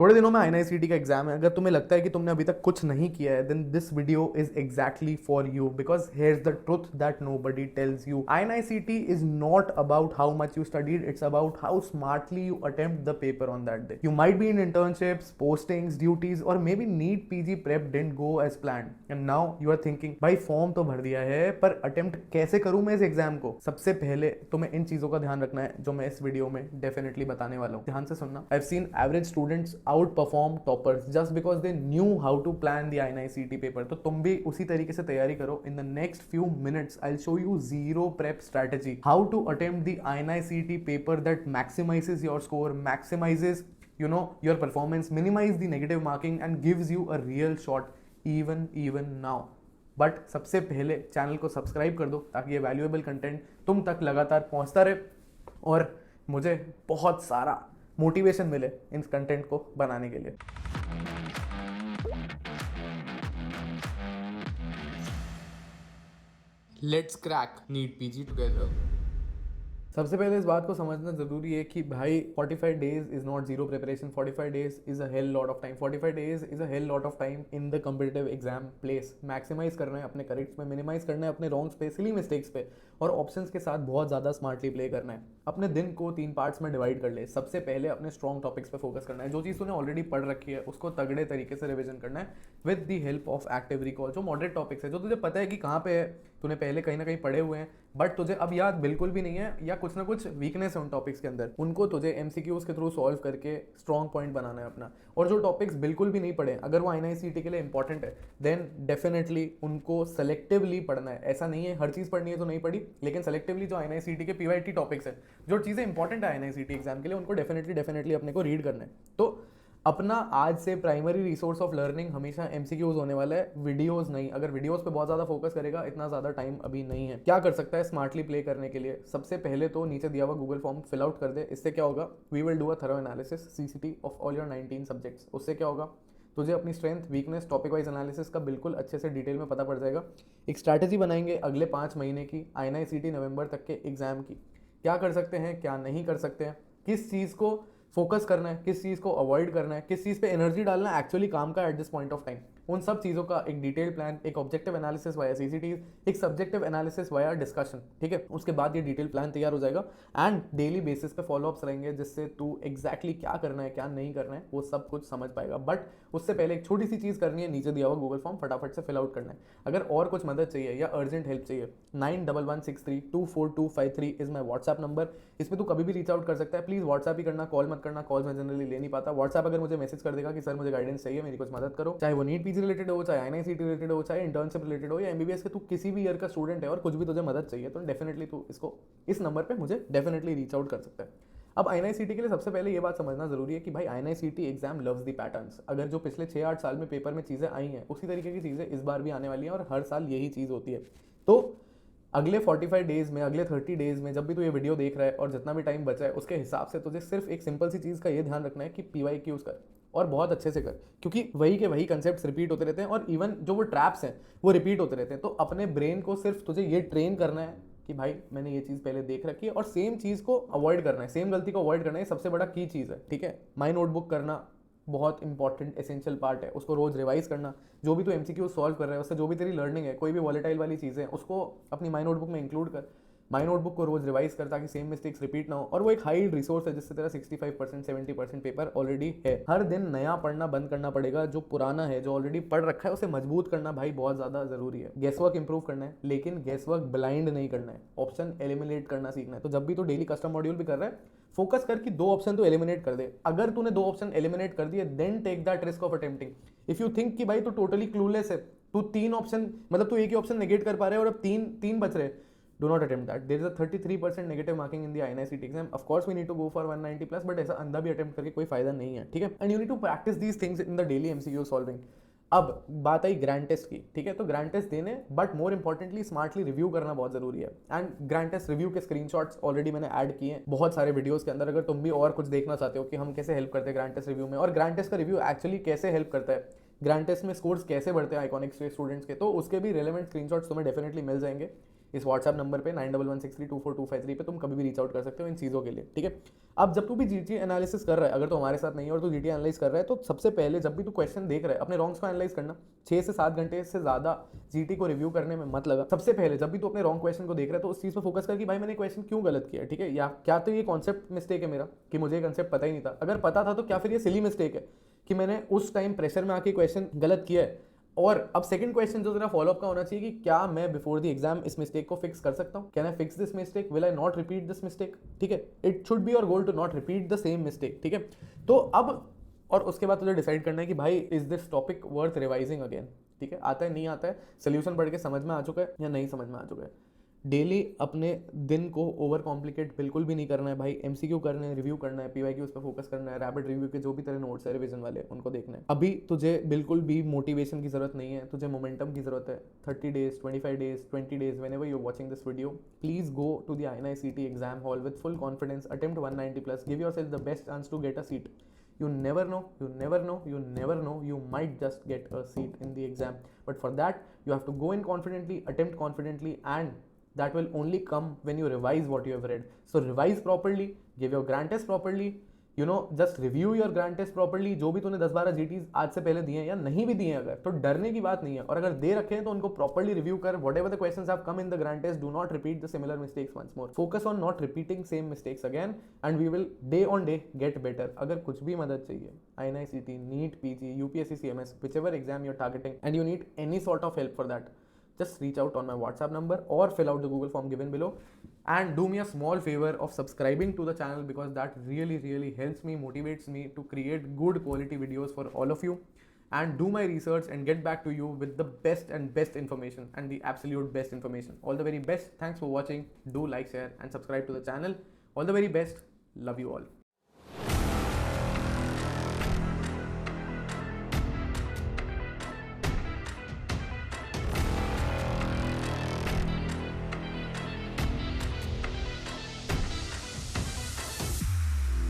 थोड़े दिनों में आईएनआईसीटी का एग्जाम है। अगर तुम्हें लगता है कि तुमने अभी तक कुछ नहीं किया है, then this video is exactly for you, because here is the truth that nobody tells you. INICET is not about how much you studied, it's about how smartly you attempt the paper on that day. You might be in internships, postings, duties, और may be NEET PG prep didn't go as planned, and now you are thinking भाई form तो भर दिया है पर attempt कैसे करूं मैं इस एग्जाम को। सबसे पहले तुम्हें इन चीजों का ध्यान रखना है जो मैं इस वीडियो में डेफिनेटली बताने वाला हूं। ध्यान से सुनना। I have seen average students outperform toppers just because they knew how to plan the INICET paper। तो तुम भी उसी तरीके से तैयारी करो। In the next few minutes I'll show you zero prep strategy, how to attempt the INICET paper that maximizes your score, maximizes your performance, minimize the negative marking and gives you a real shot even now। But सबसे पहले channel को subscribe कर दो ताकि ये valuable content तुम तक लगातार पहुंचता रहे और मुझे बहुत सारा मोटिवेशन मिले इन कंटेंट को बनाने के लिए। Let's crack NEET PG together। सबसे पहले इस बात को समझना जरूरी है कि भाई 45 days is not zero preparation, 45 days is a hell lot of time, 45 days is a hell lot of time in the competitive exam place. Maximise करना है अपने करेक्ट्स में, मिनिमाइज करना है अपने रॉन्ग्स पे, सिली मिस्टेक्स पे, और ऑप्शंस के साथ बहुत ज़्यादा स्मार्टली प्ले करना है। अपने दिन को 3 पार्ट्स में डिवाइड कर ले। सबसे पहले अपने स्ट्रॉन्ग टॉपिक्स पे फोकस करना है। जो चीज़ तूने ऑलरेडी पढ़ रखी है उसको तगड़े तरीके से रिविजन करना है with the help of active recall. जो मॉडरेट टॉपिक्स है, जो तुझे पता है कि कहाँ पे है, तूने पहले कहीं ना कहीं पढ़े हुए हैं बट तुझे अब याद बिल्कुल भी नहीं है, या कुछ ना कुछ वीकनेस है उन टॉपिक्स के अंदर, उनको तुझे एमसीक्यूज के थ्रू सॉल्व करके स्ट्रॉन्ग पॉइंट बनाना है अपना। और जो टॉपिक्स बिल्कुल भी नहीं पढ़े, अगर वो आईएनआईसीटी के लिए इंपॉर्टेंट है, देन डेफिनेटली उनको सेलेक्टिवली पढ़ना है। ऐसा नहीं है हर चीज़ पढ़नी है तो नहीं पढ़ी, लेकिन सेलेक्टिवली जो आईएनआईसीटी के पीवाईटी टॉपिक्स है, जो चीज़ें इंपॉर्टेंट है आईएनआईसीटी एग्जाम के लिए, उनको डेफिनेटली अपने को रीड करना है। तो अपना आज से प्राइमरी रिसोर्स ऑफ लर्निंग हमेशा एमसीक्यूज होने वाला है, वीडियोस नहीं। अगर वीडियोस पे बहुत ज़्यादा फोकस करेगा, इतना ज़्यादा टाइम अभी नहीं है। क्या कर सकता है स्मार्टली प्ले करने के लिए? सबसे पहले तो नीचे दिया हुआ गूगल फॉर्म फिल आउट कर दे। इससे क्या होगा, we will do a thorough analysis CCT of all your 19 subjects. उससे क्या होगा, तुझे अपनी strength, weakness, topic wise analysis का बिल्कुल अच्छे से डिटेल में पता पड़ जाएगा। एक स्ट्रैटेजी बनाएंगे अगले 5 महीने की, आईएनआईसीटी नवंबर तक के एग्जाम की। क्या कर सकते हैं, क्या नहीं कर सकते हैं, किस चीज़ को फोकस करना है, किस चीज़ को अवॉइड करना है, किस चीज़ पे एनर्जी डालना है एक्चुअली काम का at this point of time, उन सब चीज़ों का एक डिटेल प्लान, एक ऑब्जेक्टिव एनालिसिस वाया सीसीटी, एक सब्जेक्टिव एनालिसिस वाया डिस्कशन। ठीक है, उसके बाद ये डिटेल प्लान तैयार हो जाएगा एंड डेली बेसिस पे फॉलोअप्स रहेंगे, जिससे तू एग्जैक्टली क्या करना है क्या नहीं करना है वो सब कुछ समझ पाएगा। बट उससे पहले एक छोटी सी चीज़ करनी है, नीचे दिया हुआ गूगल फॉर्म फटाफट से फिल आउट करना है। अगर और कुछ मदद चाहिए या अर्जेंट हेल्प चाहिए, 9116324253 इज माई व्हाट्सएप नंबर। इस पर तू कभी भी रीच आउट कर सकता है। प्लीज़ व्हाट्सएप ही करना, कॉल मत करना, कॉल मैं जनरली ले नहीं पाता। व्हाट्सएप अगर मुझे मैसेज कर देगा कि सर मुझे गाइडेंस चाहिए, मेरी कुछ मदद करो, चाहे वो नीट पीजी रिलेटेड हो, चाहे आईएनआईसीटी रिलेटेड हो, चाहे इंटर्नशिप रिलेटेड हो, या एमबीबीएस के तू किसी भी ईयर का स्टूडेंट है और कुछ भी तुझे मदद चाहिए, तो डेफिनेटली तू इसको इस नंबर पे मुझे डेफिनेटली रीच आउट कर सकता है। अब आईएनआईसीटी के लिए सबसे पहले ये बात समझना जरूरी है कि भाई आईएनआईसीटी एग्जाम लव्स दी पैटर्न्स। अगर जो पिछले 6-8 साल में पेपर में चीज़ें आई हैं, उसी तरीके की चीज़ें इस बार भी आने वाली हैं और हर साल यही चीज़ होती है। तो अगले 45 डेज में, अगले 30 डेज में, जब भी तू ये वीडियो देख रहा है और जितना भी टाइम बचा है, उसके हिसाब से तुझे सिर्फ एक सिंपल सी चीज़ का ये ध्यान रखना है कि पीवाईक्यूज कर, और बहुत अच्छे से कर, क्योंकि वही के वही कंसेप्ट रिपीट होते रहते हैं और इवन जो वो ट्रैप्स हैं वो रिपीट होते रहते हैं। तो अपने ब्रेन को सिर्फ तुझे ये ट्रेन करना है कि भाई मैंने ये चीज़ पहले देख रखी है और सेम चीज़ को अवॉइड करना है, सेम गलती को अवॉइड करना है। सबसे बड़ा की चीज़ है। ठीक है, माई नोटबुक करना बहुत इंपॉर्टेंट एसेंशियल पार्ट है, उसको रोज रिवाइज करना। जो भी तू एमसीक्यू सॉल्व कर रहा है, उससे जो भी तेरी लर्निंग है, कोई भी वॉलेटाइल वाली चीज़ है, उसको अपनी माई नोटबुक में इंक्लूड कर। माई नोटबुक को रोज रिवाइज कर ताकि सेम मिस्टेक्स रिपीट ना हो। और वो एक हाई रिसोर्स है जिससे तेरा 65% 70% पेपर ऑलरेडी है। हर दिन नया पढ़ना बंद करना पड़ेगा, जो पुराना है, जो ऑलरेडी पढ़ रखा है, उसे मजबूत करना भाई बहुत ज़्यादा जरूरी है। गेस वर्क इंप्रूव करना है, लेकिन गेस वर्क ब्लाइंड नहीं करना है, ऑप्शन एलिमिनेट करना सीखना है। तो जब भी तू डेली कस्टम मॉड्यूल भी कर रहा है, फोकस कर कि 2 ऑप्शन तो एलिमिनेट कर दे। अगर तूने 2 ऑप्शन एलिमिनेट कर दिए, then take that risk of attempting. If you think कि भाई तू टोटली क्लूलेस है, तू 3 ऑप्शन, मतलब तू एक ही ऑप्शन नेगेट कर पा रहे है और अब तीन बच रहे, do not attempt that. There is a 33% negative marking in the INICET exam. Of course we need to go for 190 plus, but ऐसा अंधा भी अटेम्प्ट करके कोई फायदा नहीं है। ठीक है, and you need to practise these things in the daily MCQ solving. अब बात आई ग्रैंड टेस्ट की। ठीक है, तो ग्रैंड टेस्ट देने, but more importantly smartly review करना बहुत जरूरी है। एंड ग्रैंड टेस्ट रिव्यू के स्क्रीनशॉट्स ऑलरेडी मैंने ऐड किए हैं बहुत सारे वीडियोस के अंदर। अगर तुम भी और कुछ देखना चाहते हो कि हम कैसे हेल्प करते हैं ग्रैंड टेस्ट रिव्यू में, और ग्रैंड टेस्ट का रिव्यू एक्चुअली कैसे हेल्प करता है, ग्रैंड टेस्ट में स्कोर्स कैसे बढ़ते हैं आइकॉनिक स्टूडेंट्स के, तो उसके भी रेलेवेंट स्क्रीनशॉट्स तुम्हें डेफिनेटली मिल जाएंगे इस व्हाट्सएप नंबर पे 9116324253 पे तुम कभी भी रीच आउट कर सकते हो इन चीज़ों के लिए, ठीक है। अब जब तू भी जीटी एनालिसिस कर रहा है, अगर तो हमारे साथ नहीं है और तू जीटी एनालाइज कर रहा है, तो सबसे पहले जब भी तू क्वेश्चन देख रहा है अपने रॉन्ग्स को एनालाइज करना। 6 से 7 घंटे से ज़्यादा जीटी को रिव्यू करने में मत लगा। सबसे पहले जब भी तू अपने रॉन्ग क्वेश्चन को देख रहा है तो उस चीज़ पर फोकस कर कि भाई मैंने क्वेश्चन क्यों गलत किया, ठीक है, या क्या तो ये कॉन्सेप्ट मिस्टेक है मेरा कि मुझे ये कंसेप्ट पता ही नहीं था। अगर पता था तो क्या फिर ये सिली मिस्टेक है कि मैंने उस टाइम प्रेशर में आके क्वेश्चन गलत किया है। और अब सेकंड क्वेश्चन जो तेरा फॉलोअप का होना चाहिए कि क्या मैं बिफोर द एग्जाम इस मिस्टेक को फिक्स कर सकता हूँ, can I fix this mistake, will I not repeat this mistake, ठीक है। It should be your goal to not repeat the same mistake, ठीक है। तो अब और उसके बाद तुझे डिसाइड करना है कि भाई is this topic worth revising again, ठीक है। आता है नहीं आता है, सोल्यूशन पढ़ के समझ में आ चुका है या नहीं समझ में आ चुका है। डेली अपने दिन को ओवर कॉम्प्लिकेट बिल्कुल भी नहीं करना है भाई। एमसीक्यू करना है, रिव्यू करना है, पीवाईक्यू उस पर फोकस करना है, रैपिड रिव्यू के जो भी तेरे नोट्स है रिवीजन वाले उनको देखना है। अभी तुझे बिल्कुल भी मोटिवेशन की जरूरत नहीं है, तुझे मोमेंटम की जरूरत है। 30 days, 25 days, 20 days, whenever you're watching this video, please go to the INICT exam hall with full confidence, attempt 190 plus, give yourself the best chance to get a seat. You never know, you never know, you never know, you might just get a seat in the exam. But for that, you have to go in confidently, attempt confidently, and that will only come when you revise what you have read. So revise properly, give your grand test properly, you know, just review your grand test properly. जो भी तूने 10-12 GTs आज से पहले दिए हैं या नहीं भी दिए हैं अगर, तो डरने की बात नहीं है। और अगर दे रखे हैं तो उनको प्रॉपर्ली रिव्यू कर। whatever the questions have come in the grand test, do not repeat the similar mistakes once more. Focus on not repeating same mistakes again, and we will day on day get better. अगर कुछ भी मदद चाहिए, INICT, NEET, PG, UPSC, CMS, whichever exam you're targeting, and you need any sort of help for that, just reach out on my WhatsApp number or fill out the Google form given below, and do me a small favor of subscribing to the channel, because that really helps me, motivates me to create good quality videos for all of you, and do my research and get back to you with the best information and the absolute best information. All the very best. Thanks for watching. Do like, share and subscribe to the channel. All the very best. Love you all.